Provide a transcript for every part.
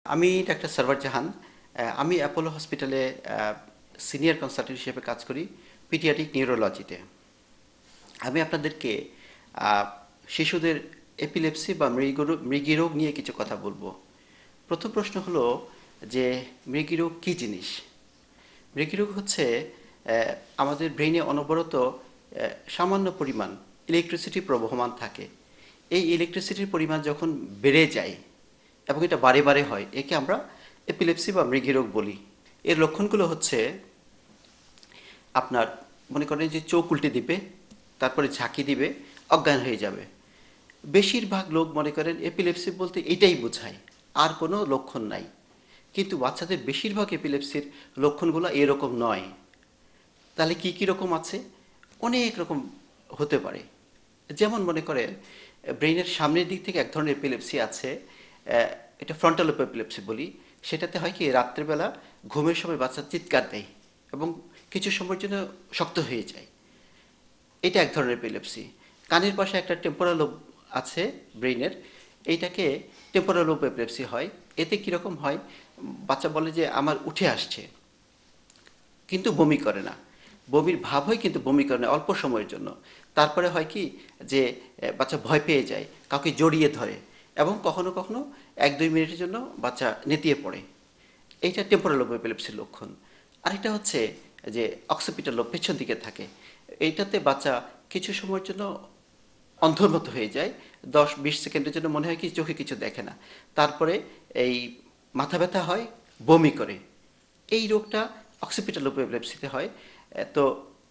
আমি ডাক্তার সারওয়ার জাহান। আমি অ্যাপোলো হসপিটালে সিনিয়র কনসালটেন্ট হিসেবে কাজ করি পিডিয়াট্রিক নিউরোলজিতে। আমি আপনাদেরকে আহ, শিশুদের এপিলেপসি বা মৃগী রোগ নিয়ে কিছু কথা বলবো। প্রথম প্রশ্ন হলো যে মৃগী রোগ কী জিনিস। মৃগী রোগ হচ্ছে আমাদের ব্রেইনে অনবরত সামান্য পরিমাণ ইলেকট্রিসিটি প্রবহমান থাকে। এই ইলেকট্রিসিটির পরিমাণ যখন বেড়ে যায় এবং এটা বারে বারে হয়, একে আমরা এপিলেপসি বা মৃগী রোগ বলি। এর লক্ষণগুলো হচ্ছে আপনার মনে করেন যে চোখ উল্টে দিবে, তারপরে ঝাঁকি দিবে, অজ্ঞান হয়ে যাবে। বেশিরভাগ লোক মনে করেন এপিলেপসি বলতে এটাই বোঝায়, আর কোনো লক্ষণ নাই। কিন্তু বাচ্চাদের বেশিরভাগ এপিলেপসির লক্ষণগুলো এরকম নয়। তাহলে কি কি রকম আছে? অনেক রকম হতে পারে। যেমন মনে করেন ব্রেইনের সামনের দিক থেকে এক ধরনের এপিলেপসি আছে, এটা ফ্রন্টাল লোব এপিলেপসি বলি। সেটাতে হয় কি, রাত্রেবেলা ঘুমের সময় বাচ্চা চিৎকার দেয় এবং কিছু সময়ের জন্য শক্ত হয়ে যায়। এটা এক ধরনের এপিলেপসি। কানের পাশে একটা টেম্পোরাল লোব আছে ব্রেইনের, এইটাকে টেম্পোরাল লোব এপিলেপসি হয়। এতে কীরকম হয়, বাচ্চা বলে যে আমার উঠে আসছে, কিন্তু বমি করে না। বমির ভাব হয় কিন্তু বমি করে না, অল্প সময়ের জন্য। তারপরে হয় কি যে বাচ্চা ভয় পেয়ে যায়, কাউকে জড়িয়ে ধরে এবং কখনো কখনো 1-2 মিনিটের জন্য বাচ্চা নেতিয়ে পড়ে। এইটা টেম্পোরাল লোব এপিলেপসির লক্ষণ। আরেকটা হচ্ছে যে অক্সিপিটাল লোব পেছন দিকে থাকে। এইটাতে বাচ্চা কিছু সময়ের জন্য অন্ধর মতো হয়ে যায়। 10-20 সেকেন্ডের জন্য মনে হয় কি চোখে কিছু দেখে না। তারপরে এই মাথা ব্যথা হয়, বমি করে। এই রোগটা অক্সিপিটাল লোব এপিলেপসিতে হয়। তো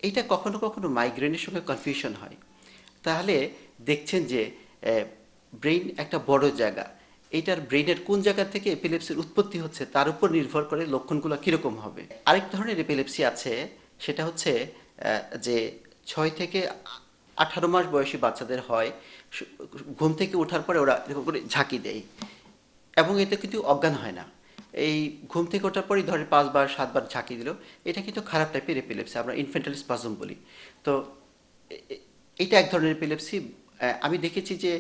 এইটা কখনো কখনো মাইগ্রেনের সঙ্গে কনফিউশন হয়। তাহলে দেখছেন যে ব্রেইন একটা বড় জায়গা। এইটার ব্রেইনের কোন জায়গা থেকে এপিলেপসির উৎপত্তি হচ্ছে তার উপর নির্ভর করে লক্ষণগুলো কীরকম হবে। আরেক ধরনের এপিলেপসি আছে, সেটা হচ্ছে যে 6 থেকে 18 মাস বয়সী বাচ্চাদের হয়। ঘুম থেকে ওঠার পরে ওরা এরকম করে ঝাঁকি দেয় এবং এতে কিন্তু অজ্ঞান হয় না। এই ঘুম থেকে ওঠার পরই ধরে 5 বার 7 বার ঝাঁকি দিল, এটা কিন্তু খারাপ টাইপের এপিলেপসি, আমরা ইনফ্যান্টাইল স্পাজম বলি। তো এইটা এক ধরনের এপিলেপসি। আমি দেখেছি যে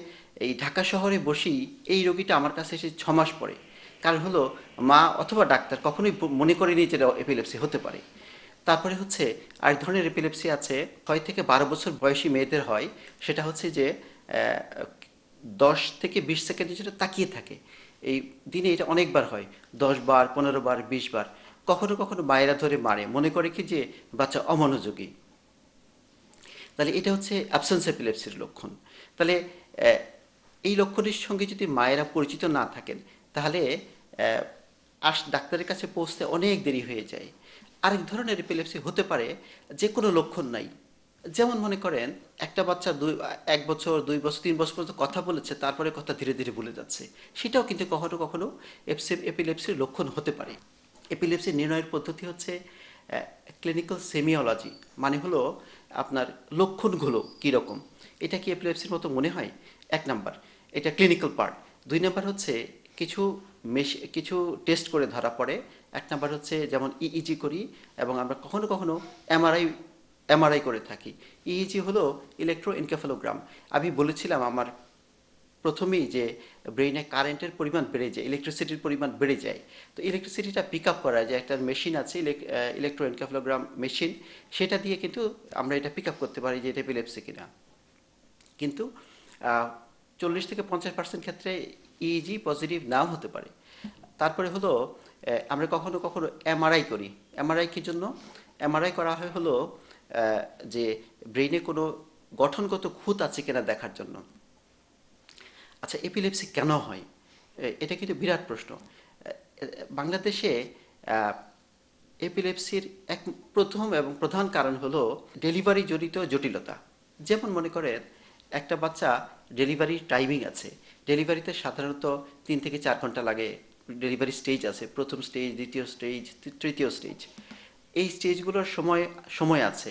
এই ঢাকা শহরে বসেই এই রোগীটা আমার কাছে এসে 6 মাস পরে। কারণ হলো মা অথবা ডাক্তার কখনোই মনে করেনি যে এপিলেপসি হতে পারে। তারপরে হচ্ছে আরেক ধরনের এপিলেপসি আছে, 6 থেকে 12 বছর বয়সী মেয়েদের হয়। সেটা হচ্ছে যে 10 থেকে 20 সেকেন্ডের জন্য তাকিয়ে থাকে। এই দিনে এটা অনেকবার হয়, 10 বার 15 বার 20 বার। কখনো কখনো মায়েরা ধরে মারে, মনে করে কি যে বাচ্চা অমনোযোগী। তাহলে এটা হচ্ছে অ্যাবসেন্স এপিলেপসির লক্ষণ। তাহলে আহ, এই লক্ষণের সঙ্গে যদি মায়েরা পরিচিত না থাকেন, তাহলে ডাক্তারের কাছে পৌঁছতে অনেক দেরি হয়ে যায়। আরেক ধরনের এপিলেপসি হতে পারে যে কোনো লক্ষণ নাই। যেমন মনে করেন একটা বাচ্চা 1 বছর 2 বছর 3 বছর পর্যন্ত কথা বলেছে, তারপরে কথা ধীরে ধীরে ভুলে যাচ্ছে। সেটাও কিন্তু কখনো কখনো এপিলেপসির লক্ষণ হতে পারে। এপিলেপসি নির্ণয়ের পদ্ধতি হচ্ছে ক্লিনিক্যাল সেমিওলজি, মানে হলো আপনার লক্ষণগুলো কীরকম। এটা কি এপিলেপসির মতো মনে হয়? 1 নাম্বার, এটা ক্লিনিক্যাল পার্ট। 2 নাম্বার হচ্ছে কিছু কিছু টেস্ট করে ধরা পড়ে। 1 নাম্বার হচ্ছে যেমন ইইজি করি, এবং আমরা কখনো কখনো এমআরআই এমআরআই করে থাকি। ইইজি হলো ইলেকট্রোএনকেফালোগ্রাম। আমি বলেছিলাম আমার প্রথমেই যে ব্রেইনে কারেন্টের পরিমাণ বেড়ে যায়, ইলেকট্রিসিটির পরিমাণ বেড়ে যায়। তো ইলেকট্রিসিটিটা পিক আপ করা যায়, একটা মেশিন আছে ইলেকট্রোএনকেফালোগ্রাম মেশিন। সেটা দিয়ে কিন্তু আমরা এটা পিক আপ করতে পারি যে এটা এপিলেপসি কিনা। কিন্তু 40 থেকে 50% ক্ষেত্রে ইইজি পজিটিভ নাও হতে পারে। তারপরে হলো আমরা কখনো কখনো এমআরআই করি। এমআরআই কী জন্য? এমআরআই করা হয় হলো যে ব্রেইনে কোনো গঠনগত খুঁত আছে কিনা দেখার জন্য। আচ্ছা, এপিলেপসি কেন হয়? এটা কিন্তু বিরাট প্রশ্ন। বাংলাদেশে এপিলেপসির এক প্রথম এবং প্রধান কারণ হলো ডেলিভারি জনিত জটিলতা। যেমন মনে করেন একটা বাচ্চা ডেলিভারির টাইমিং আছে। ডেলিভারিতে সাধারণত 3 থেকে 4 ঘন্টা লাগে। ডেলিভারি স্টেজ আছে, প্রথম স্টেজ, দ্বিতীয় স্টেজ, তৃতীয় স্টেজ। এই স্টেজগুলোর সময় সময় আছে,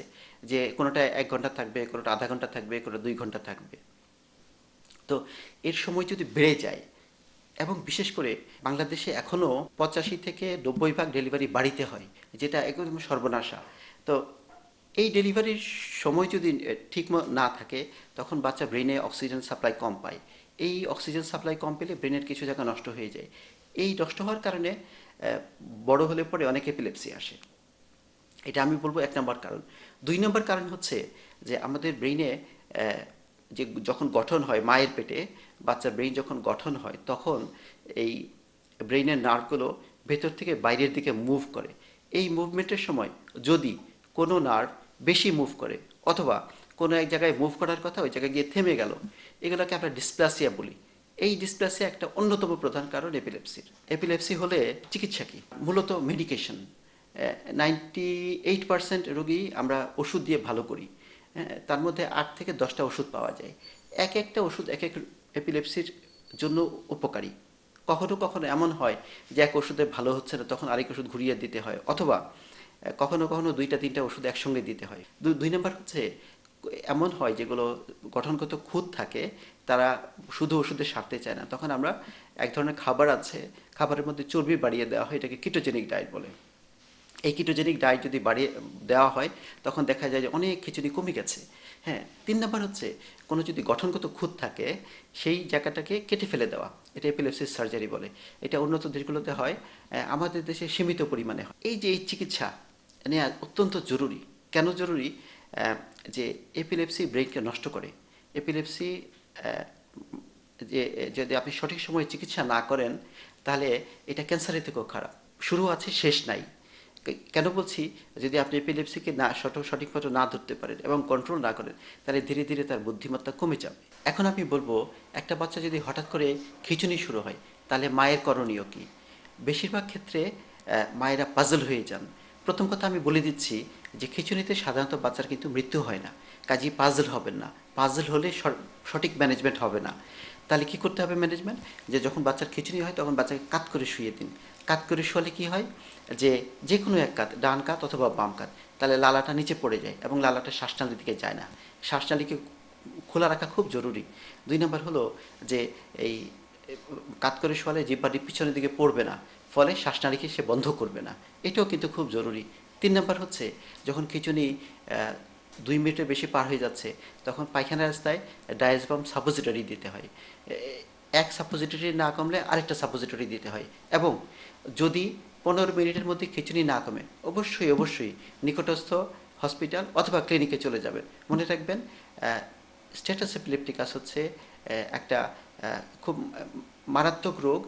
যে কোনোটা 1 ঘন্টা থাকবে, কোনোটা আধা ঘন্টা থাকবে, কোনো 2 ঘন্টা থাকবে। তো এর সময় যদি বেড়ে যায়, এবং বিশেষ করে বাংলাদেশে এখনও 85 থেকে 90 ভাগ ডেলিভারি বাড়িতে হয়, যেটা একদম সর্বনাশা। তো এই ডেলিভারির সময় যদি ঠিক না থাকে, তখন বাচ্চা ব্রেনে অক্সিজেন সাপ্লাই কম পায়। এই অক্সিজেন সাপ্লাই কম পেলে ব্রেনের কিছু জায়গা নষ্ট হয়ে যায়। এই নষ্ট হওয়ার কারণে বড় হলে পরে অনেক এপিলেপসি আসে। এটা আমি বলবো 1 নম্বর কারণ। 2 নম্বর কারণ হচ্ছে যে আমাদের ব্রেইনে যে যখন গঠন হয় মায়ের পেটে, বাচ্চার ব্রেইন যখন গঠন হয় তখন এই ব্রেইনের নার্ভগুলো ভেতর থেকে বাইরের দিকে মুভ করে। এই মুভমেন্টের সময় যদি কোনো নার্ভ বেশি মুভ করে অথবা কোনো এক জায়গায় মুভ করার কথা ওই জায়গায় গিয়ে থেমে গেল, এগুলোকে আমরা ডিসপ্লাসিয়া বলি। এই ডিসপ্লাসিয়া একটা অন্যতম প্রধান কারণ এপিলেপসির। এপিলেপসি হলে চিকিৎসা কি? মূলত মেডিকেশন। 98% রোগী আমরা ওষুধ দিয়ে ভালো করি। তার মধ্যে 8 থেকে 10টা ওষুধ পাওয়া যায়। এক একটা ওষুধ এক এক এপিলেপসির জন্য উপকারী। কখনো কখনো এমন হয় যে এক ওষুধে ভালো হচ্ছে না, তখন আরেক ওষুধ ঘুরিয়ে দিতে হয়, অথবা কখনো কখনো 2টা 3টা ওষুধ একসঙ্গে দিতে হয়। 2 নম্বর হচ্ছে এমন হয় যেগুলো গঠনগত খুঁত থাকে, তারা শুধু ওষুধে সারতে চায় না, তখন আমরা এক ধরনের খাবার আছে, খাবারের মধ্যে চর্বি বাড়িয়ে দেওয়া হয়, এটাকে কিটোজেনিক ডায়েট বলে। এই কিটোজেনিক ডায়েট যদি বাড়িয়ে দেওয়া হয় তখন দেখা যায় যে অনেক খিচুড়ি কমে গেছে। হ্যাঁ। 3 নম্বর হচ্ছে কোনো যদি গঠনগত খুঁত থাকে সেই জায়গাটাকে কেটে ফেলে দেওয়া, এটা এপিলেপসিস সার্জারি বলে। এটা উন্নত দেশগুলোতে হয়, আমাদের দেশে সীমিত পরিমাণে হয়। এই যে এই চিকিৎসা নেওয়া অত্যন্ত জরুরি। কেন জরুরি? যে এপিলেপসি ব্রেইনকে নষ্ট করে। এপিলেপসি যে যদি আপনি সঠিক সময়ে চিকিৎসা না করেন তাহলে এটা ক্যান্সারের থেকেও খারাপ। শুরু আছে, শেষ নাই। কেন বলছি? যদি আপনি এপিলেপসিকে না সঠিকমতো না ধরতে পারেন এবং কন্ট্রোল না করেন তাহলে ধীরে ধীরে তার বুদ্ধিমত্তা কমে যাবে। এখন আমি বলবো একটা বাচ্চা যদি হঠাৎ করে খিঁচুনি শুরু হয় তাহলে মায়ের করণীয় কি? বেশিরভাগ ক্ষেত্রে মায়েরা পাজল হয়ে যান। প্রথম কথা আমি বলে দিচ্ছি যে খিঁচুনিতে সাধারণত বাচ্চার কিন্তু মৃত্যু হয় না, কাজেই পাজল হবেন না। পাজল হলে সঠিক ম্যানেজমেন্ট হবে না। তাহলে কি করতে হবে ম্যানেজমেন্ট? যে যখন বাচ্চার খিঁচুনি হয় তখন বাচ্চাকে কাত করে শুইয়ে দিন। কাত করে শোয়ালে কি হয় যে যে কোনো এক কাত, ডান কাত অথবা বাম কাত, তাহলে লালাটা নিচে পড়ে যায় এবং লালাটা শ্বাসনালীর দিকে যায় না। শ্বাসনালীকে খোলা রাখা খুব জরুরি। 2 নম্বর হলো যে এই কাত করে শোয়ালে জিহ্বাটি পিছনের দিকে পড়বে না, ফলে শ্বাসনালীকে সে বন্ধ করবে না। এটাও কিন্তু খুব জরুরি। 3 নম্বর হচ্ছে যখন খিঁচুনি 2 মিনিটের বেশি পার হয়ে যাচ্ছে তখন পায়খানা রাস্তায় ডায়াজপাম সাপোজিটরি দিতে হয়। এক সাপোজিটরি না কমলে আরেকটা সাপোজিটরি দিতে হয়। এবং যদি 15 মিনিটের মধ্যে খিঁচুনি না কমে অবশ্যই অবশ্যই নিকটস্থ হসপিটাল অথবা ক্লিনিকে চলে যাবেন। মনে রাখবেন স্ট্যাটাস এপিলেপটিকাস হচ্ছে একটা খুব মারাত্মক রোগ,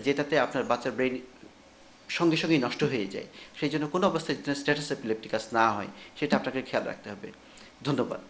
যেটাতে আপনার বাচ্চার ব্রেন সঙ্গে সঙ্গেই নষ্ট হয়ে যায়। সেই জন্য কোনো অবস্থায় স্ট্যাটাস এপিলেপটিকাস না হয় সেটা আপনাকে খেয়াল রাখতে হবে। ধন্যবাদ।